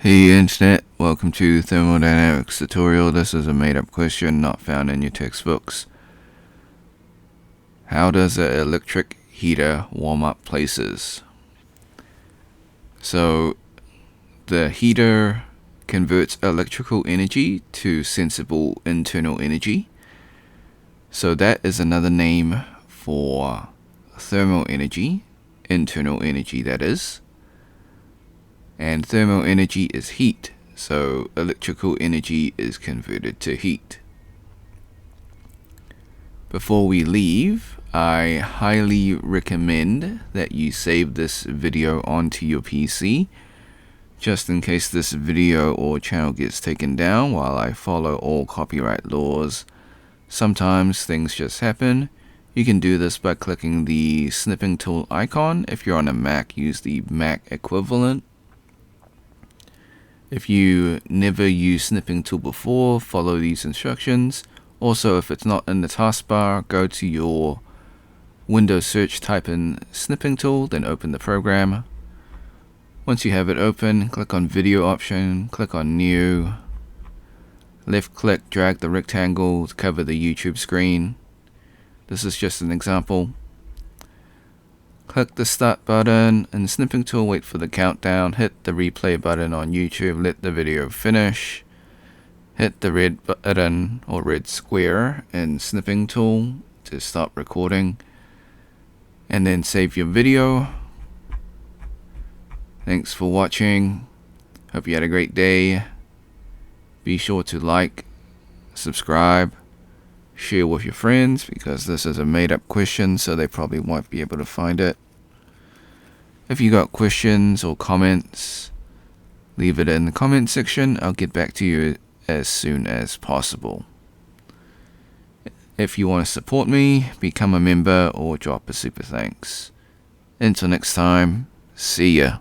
Hey Internet, welcome to Thermodynamics tutorial. This is a made-up question not found in your textbooks. How does an electric heater warm up places? So, the heater converts electrical energy to sensible internal energy. So that is another name for thermal energy, internal energy that is. And thermal energy is heat, so electrical energy is converted to heat. Before we leave, I highly recommend that you save this video onto your PC, just in case this video or channel gets taken down while I follow all copyright laws. Sometimes things just happen. You can do this by clicking the snipping tool icon. If you're on a Mac, use the Mac equivalent. If you never used snipping tool before, follow these instructions. Also, if it's not in the taskbar, go to your Windows search, type in snipping tool, then open the program. Once you have it open, click on video option, click on new. Left click, drag the rectangle to cover the YouTube screen. This is just an example. Click the start button in snipping tool, wait for the countdown, hit the replay button on YouTube, let the video finish. Hit the red button or red square in snipping tool to stop recording. And then save your video. Thanks for watching. Hope you had a great day. Be sure to like, subscribe, share with your friends, because this is a made-up question, so they probably won't be able to find it. If you got questions or comments, leave it in the comment section. I'll get back to you as soon as possible. If you want to support me, become a member or drop a super thanks. Until next time, see ya.